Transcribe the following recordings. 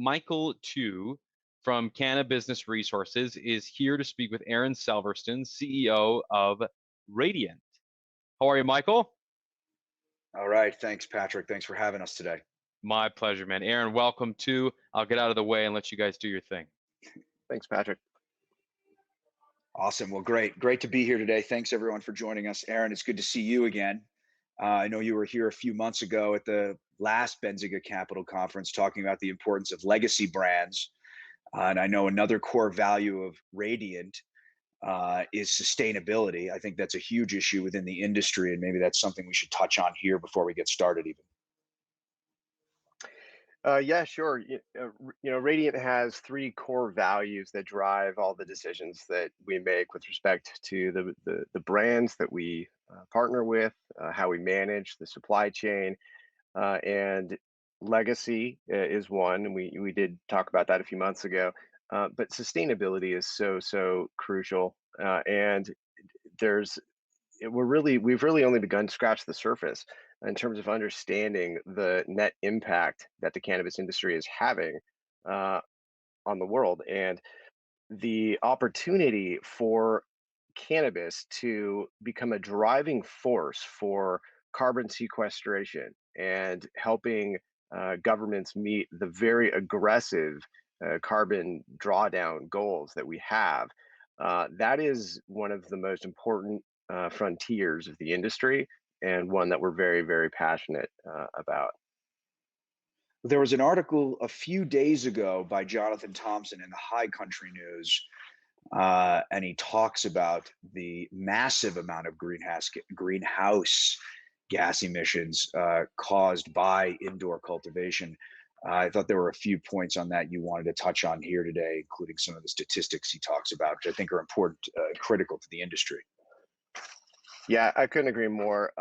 Michael Tu from Cannabis Resources is here to speak with Aaron Selverston, CEO of Radiant. How are you, Michael? All right. Thanks, Patrick. Thanks for having us today. My pleasure, man. Aaron, welcome too. I'll get out of the way and let you guys do your thing. Thanks, Patrick. Awesome. Well, great. Great to be here today. Thanks, everyone, for joining us. Aaron, it's good to see you again. I know you were here a few months ago at the last Benzinga Capital Conference talking about the importance of legacy brands. And I know another core value of Radiant is sustainability. I think that's a huge issue within the industry, and maybe that's something we should touch on here before we get started even. Yeah, sure. Radiant has three core values that drive all the decisions that we make with respect to the brands that we partner with, how we manage the supply chain, and legacy is one. And we did talk about that a few months ago. But sustainability is so crucial. And there's we've really only begun to scratch the surface in terms of understanding the net impact that the cannabis industry is having uh, on the world, and the opportunity for cannabis to become a driving force for carbon sequestration and helping governments meet the very aggressive carbon drawdown goals that we have. That is one of the most important frontiers of the industry, and one that we're very passionate about. There was an article a few days ago by Jonathan Thompson in the High Country News, and he talks about the massive amount of greenhouse gas emissions caused by indoor cultivation. I thought there were a few points on that you wanted to touch on here today, including some of the statistics he talks about, which I think are important, critical to the industry. Yeah, I couldn't agree more.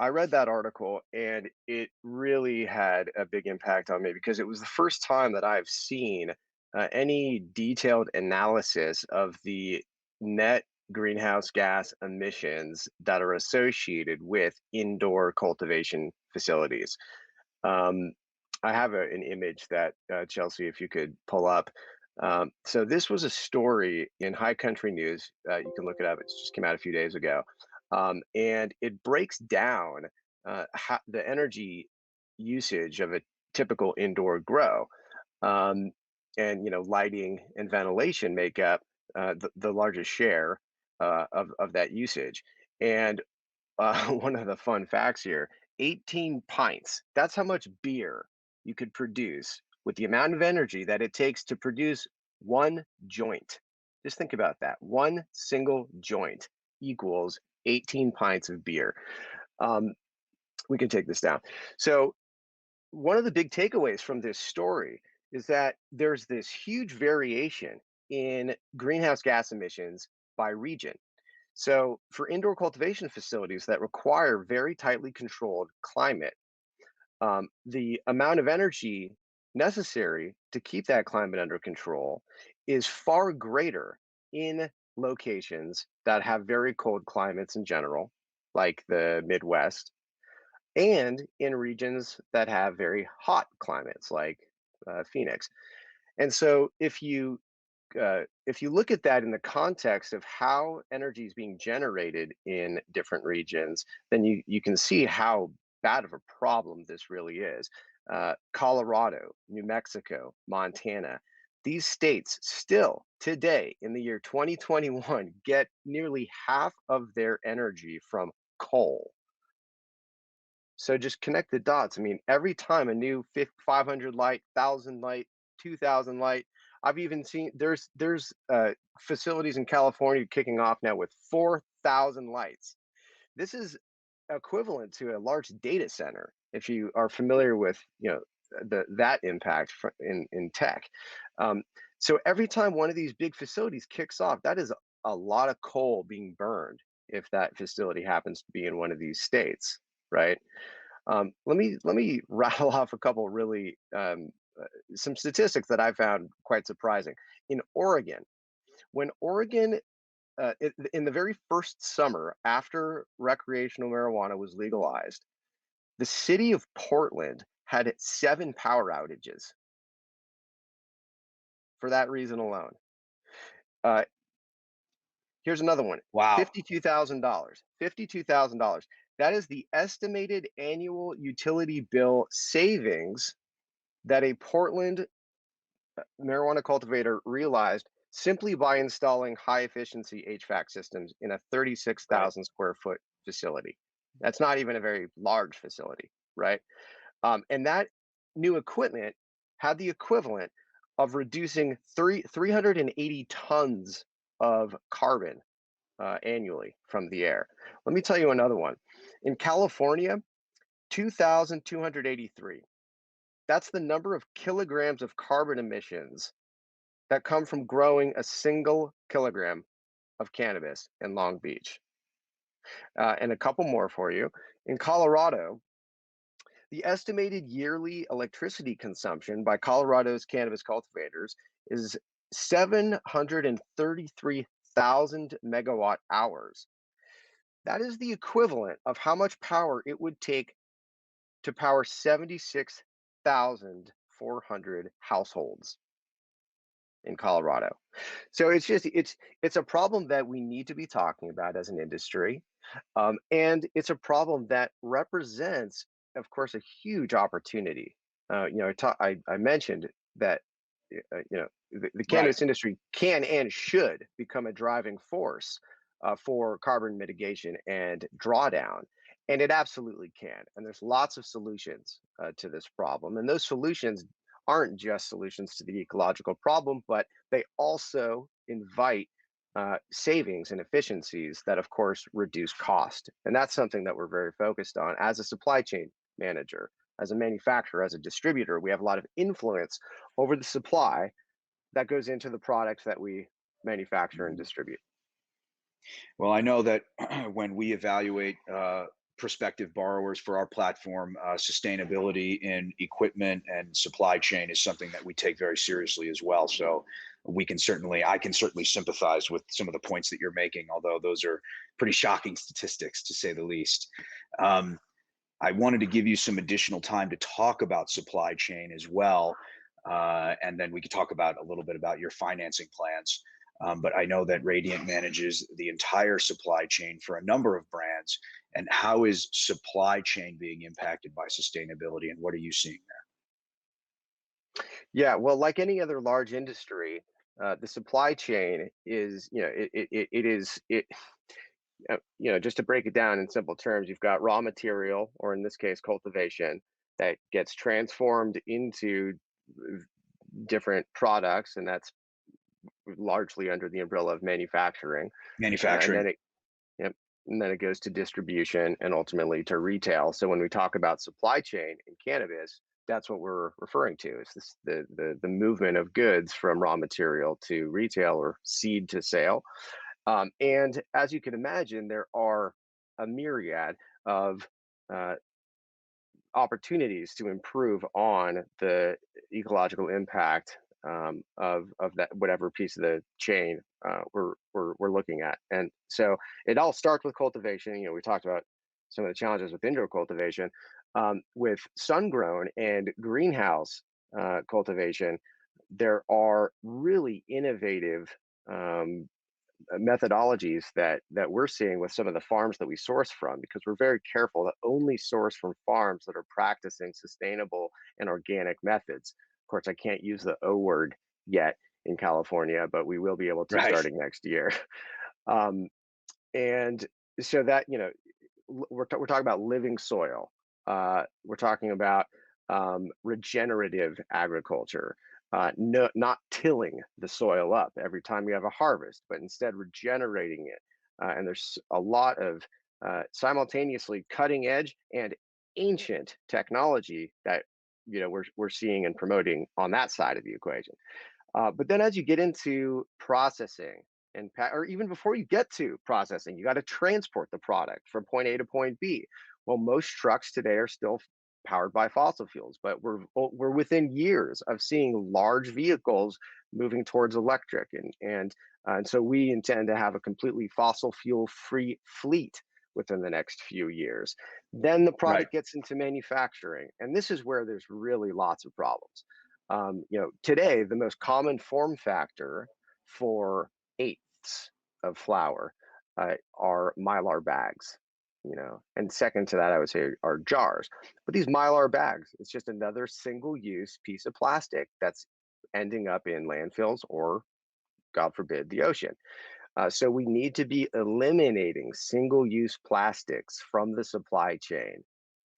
I read that article and it really had a big impact on me because it was the first time that I've seen any detailed analysis of the net greenhouse gas emissions that are associated with indoor cultivation facilities. Um, I have an image that Chelsea, if you could pull up. So this was a story in High Country News. You can look it up. It just came out a few days ago, and it breaks down the energy usage of a typical indoor grow. Um, and lighting and ventilation make up the largest share of that usage. And one of the fun facts here: 18 pints. That's how much beer you could produce with the amount of energy that it takes to produce one joint. Just think about that. One single joint equals 18 pints of beer. Um, we can take this down. So, one of the big takeaways from this story is that there's this huge variation in greenhouse gas emissions by region. So, for indoor cultivation facilities that require very tightly controlled climate, the amount of energy necessary to keep that climate under control is far greater in locations that have very cold climates in general, like the Midwest, and in regions that have very hot climates, like Phoenix. And so, if you look at that in the context of how energy is being generated in different regions, then you can see how bad of a problem this really is. Colorado, New Mexico, Montana, these states still today in the year 2021 get nearly half of their energy from coal. So just connect the dots. I mean, every time a new 500 light, 1,000 light, 2,000 light. I've even seen there's facilities in California kicking off now with 4,000 lights. This is equivalent to a large data center. If you are familiar with that impact in tech, um, so every time one of these big facilities kicks off, that is a lot of coal being burned. If that facility happens to be in one of these states, right? Let me rattle off a couple really some statistics that I found quite surprising. In Oregon, when Oregon in the very first summer after recreational marijuana was legalized, the city of Portland had 7 power outages. for that reason alone. Here's another one. Wow. $52,000. $52,000. That is the estimated annual utility bill savings that a Portland marijuana cultivator realized simply by installing high efficiency HVAC systems in a 36,000 square foot facility. That's not even a very large facility, right? And that new equipment had the equivalent of reducing 380 tons of carbon annually from the air. Let me tell you another one. In California, 2,283. That's the number of kilograms of carbon emissions that come from growing a single kilogram of cannabis in Long Beach. And a couple more for you. In Colorado, the estimated yearly electricity consumption by Colorado's cannabis cultivators is 733,000 megawatt hours. That is the equivalent of how much power it would take to power 76,400 households in Colorado. So it's a problem that we need to be talking about as an industry, and it's a problem that represents, of course, a huge opportunity. I mentioned that the cannabis industry can and should become a driving force for carbon mitigation and drawdown. And it absolutely can. And there's lots of solutions to this problem. And those solutions aren't just solutions to the ecological problem, but they also invite savings and efficiencies that, of course, reduce cost. And that's something that we're very focused on as a supply chain manager, as a manufacturer, as a distributor. We have a lot of influence over the supply that goes into the products that we manufacture and distribute. Well, I know that when we evaluate prospective borrowers for our platform, sustainability in equipment and supply chain is something that we take very seriously as well. So I can certainly sympathize with some of the points that you're making, although those are pretty shocking statistics to say the least. I wanted to give you some additional time to talk about supply chain as well. And then we could talk about a little bit about your financing plans. But I know that Radiant manages the entire supply chain for a number of brands. And how is supply chain being impacted by sustainability, and what are you seeing there? Yeah, well, like any other large industry, the supply chain is, just to break it down in simple terms, you've got raw material, or in this case, cultivation, that gets transformed into different products, and that's largely under the umbrella of manufacturing. And Manufacturing. then yep, and then it goes to distribution and ultimately to retail. So when we talk about supply chain in cannabis, that's what we're referring to. It's the movement of goods from raw material to retail or seed to sale. And as you can imagine, there are a myriad of opportunities to improve on the ecological impact of that whatever piece of the chain we're looking at. And so it all starts with cultivation. We talked about some of the challenges with indoor cultivation, with sun grown and greenhouse cultivation. There are really innovative methodologies that we're seeing with some of the farms that we source from, because we're very careful to only source from farms that are practicing sustainable and organic methods. Of course, I can't use the O word yet in California, but we will be able to Right. starting next year. And so that, we're talking about living soil. We're talking about regenerative agriculture. No, not tilling the soil up every time you have a harvest, but instead regenerating it. And there's a lot of simultaneously cutting edge and ancient technology that we're seeing and promoting on that side of the equation. But then as you get into processing or even before you get to processing, you got to transport the product from point A to point B. Well, most trucks today are still powered by fossil fuels, but we're within years of seeing large vehicles moving towards electric, and so we intend to have a completely fossil fuel free fleet within the next few years. Then the product gets into manufacturing, and this is where there's really lots of problems. Today the most common form factor for eighths of flower are Mylar bags. And second to that, I would say are jars. But these Mylar bags, it's just another single-use piece of plastic that's ending up in landfills or, God forbid, the ocean. So we need to be eliminating single-use plastics from the supply chain,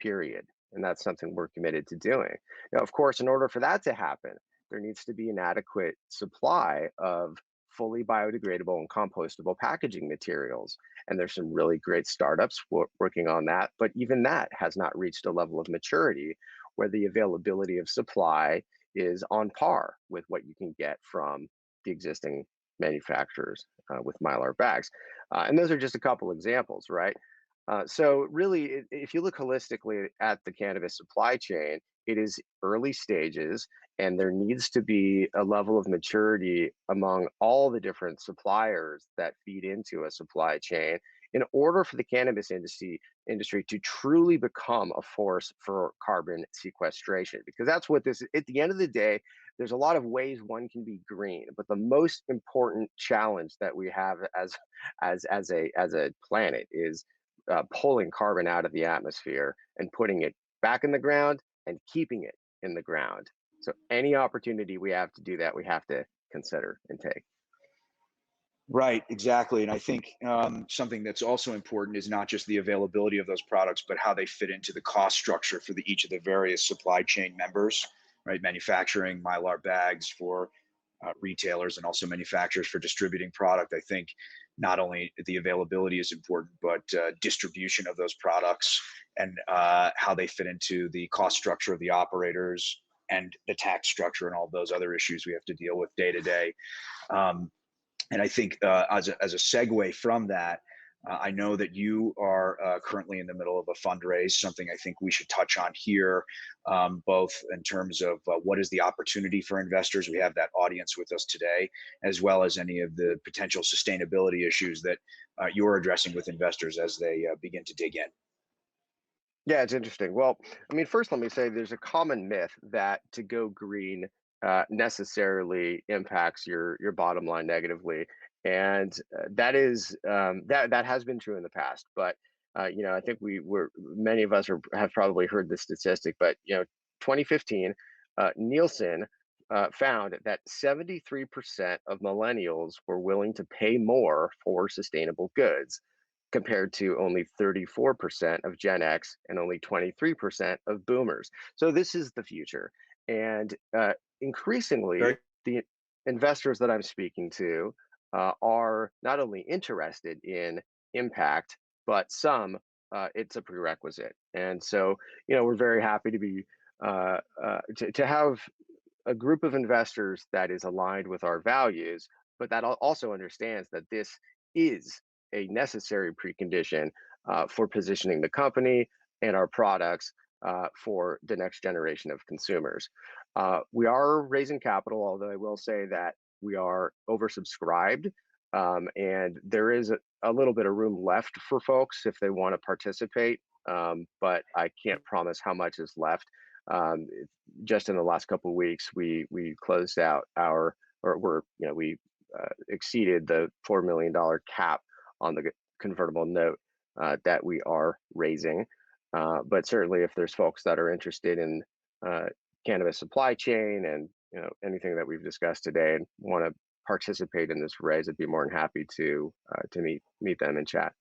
period. And that's something we're committed to doing. Now, of course, in order for that to happen, there needs to be an adequate supply of fully biodegradable and compostable packaging materials. And there's some really great startups working on that, but even that has not reached a level of maturity where the availability of supply is on par with what you can get from the existing manufacturers with Mylar bags. And those are just a couple examples, right? So really, if you look holistically at the cannabis supply chain, it is early stages, and there needs to be a level of maturity among all the different suppliers that feed into a supply chain in order for the cannabis industry to truly become a force for carbon sequestration. Because that's what this is. At the end of the day, there's a lot of ways one can be green, but the most important challenge that we have as a planet is pulling carbon out of the atmosphere and putting it back in the ground and keeping it in the ground. So any opportunity we have to do that, we have to consider and take. Right, exactly. And I think something that's also important is not just the availability of those products, but how they fit into the cost structure for each of the various supply chain members, right? Manufacturing Mylar bags for retailers and also manufacturers for distributing product. I think not only the availability is important, but distribution of those products and how they fit into the cost structure of the operators and the tax structure and all those other issues we have to deal with day to day. And I think as a segue from that, I know that you are currently in the middle of a fundraise, something I think we should touch on here, both in terms of what is the opportunity for investors. We have that audience with us today, as well as any of the potential sustainability issues that you're addressing with investors as they begin to dig in. Yeah, it's interesting. Well, I mean, first, let me say there's a common myth that to go green necessarily impacts your bottom line negatively, and that is that has been true in the past. But I think many of us have probably heard this statistic, but 2015, Nielsen found that 73% of millennials were willing to pay more for sustainable goods, compared to only 34% of Gen X and only 23% of boomers. So this is the future. And increasingly, Very the investors that I'm speaking to are not only interested in impact, but it's a prerequisite. And so, we're very happy to be to have a group of investors that is aligned with our values, but that also understands that this is a necessary precondition for positioning the company and our products for the next generation of consumers. We are raising capital, although I will say that we are oversubscribed, and there is a little bit of room left for folks if they want to participate, but I can't promise how much is left. Um, just in the last couple of weeks, we closed out we exceeded the $4 million cap on the convertible note that we are raising. But certainly, if there's folks that are interested in cannabis supply chain and anything that we've discussed today and want to participate in this raise, I'd be more than happy to meet them and chat.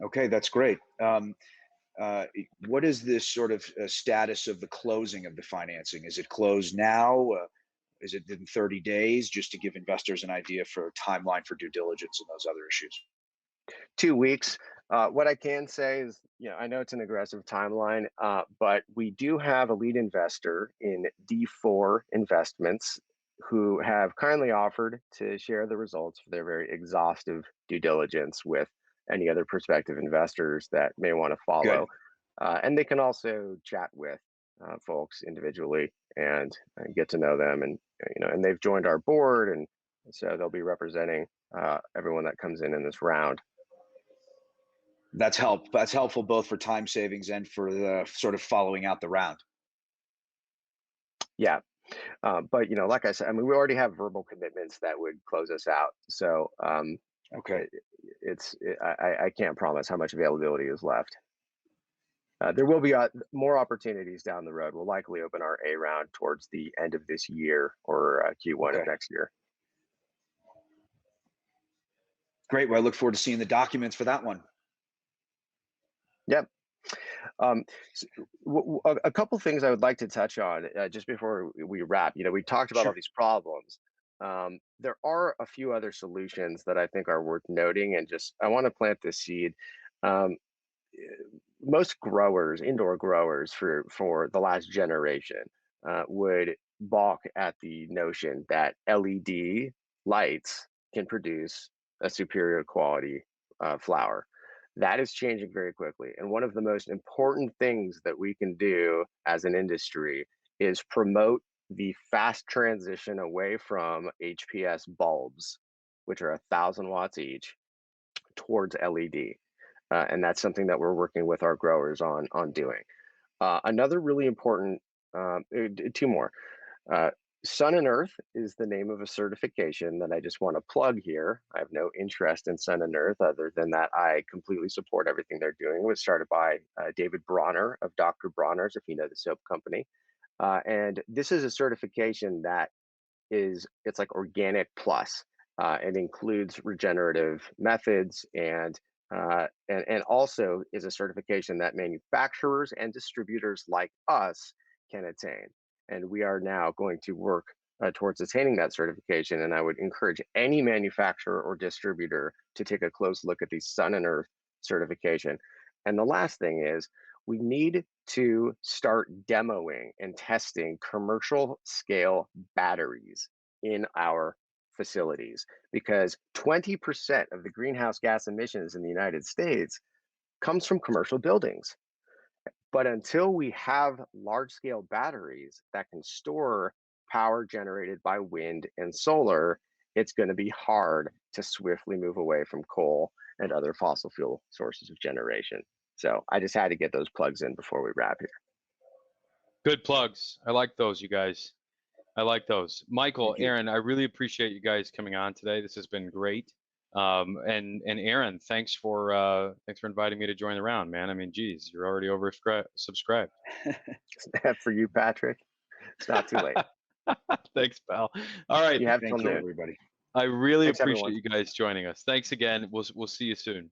Okay, that's great. What is this sort of status of the closing of the financing? Is it closed now? Is it in 30 days? Just to give investors an idea for a timeline for due diligence and those other issues. 2 weeks. What I can say is, I know it's an aggressive timeline, but we do have a lead investor in D4 Investments who have kindly offered to share the results for their very exhaustive due diligence with any other prospective investors that may want to follow. And they can also chat with folks individually and get to know them, and they've joined our board, and so they'll be representing everyone that comes in this round. That's helpful both for time savings and for the sort of following out the round. Yeah. But like I said, I mean, we already have verbal commitments that would close us out. So Okay. I can't promise how much availability is left. There will be more opportunities down the road. We'll likely open our A round towards the end of this year or Q1 of Okay. next year. Great. Well, I look forward to seeing the documents for that one. Yep. A couple things I would like to touch on just before we wrap. We talked about all Sure. these problems. There are a few other solutions that I think are worth noting, and just I want to plant this seed. Um, Most growers, indoor growers for the last generation, would balk at the notion that LED lights can produce a superior quality flower. That is changing very quickly. And one of the most important things that we can do as an industry is promote the fast transition away from HPS bulbs, which are 1,000 watts each, towards LED. And that's something that we're working with our growers on doing. Another really important, two more. Uh, Sun and Earth is the name of a certification that I just want to plug here. I have no interest in Sun and Earth other than that I completely support everything they're doing. It was started by David Bronner of Dr. Bronner's, if you know the soap company. And this is a certification that it's like organic plus. It includes regenerative methods and also is a certification that manufacturers and distributors like us can attain. And we are now going to work towards attaining that certification. And I would encourage any manufacturer or distributor to take a close look at the Sun and Earth certification. And the last thing is we need to start demoing and testing commercial scale batteries in our facilities, because 20% of the greenhouse gas emissions in the United States comes from commercial buildings. But until we have large scale batteries that can store power generated by wind and solar, it's going to be hard to swiftly move away from coal and other fossil fuel sources of generation. So I just had to get those plugs in before we wrap here. Good plugs. I like those, you guys. I like those. Michael, Thank you. Aaron, I really appreciate you guys coming on today. This has been great. And Aaron, thanks for inviting me to join the round, man. I mean, geez, you're already subscribed. For you, Patrick, it's not too late. Thanks, pal. All right. You have Thank till you, noon. everybody. I really Thanks, appreciate everyone. you guys joining us. Thanks again. We'll see you soon.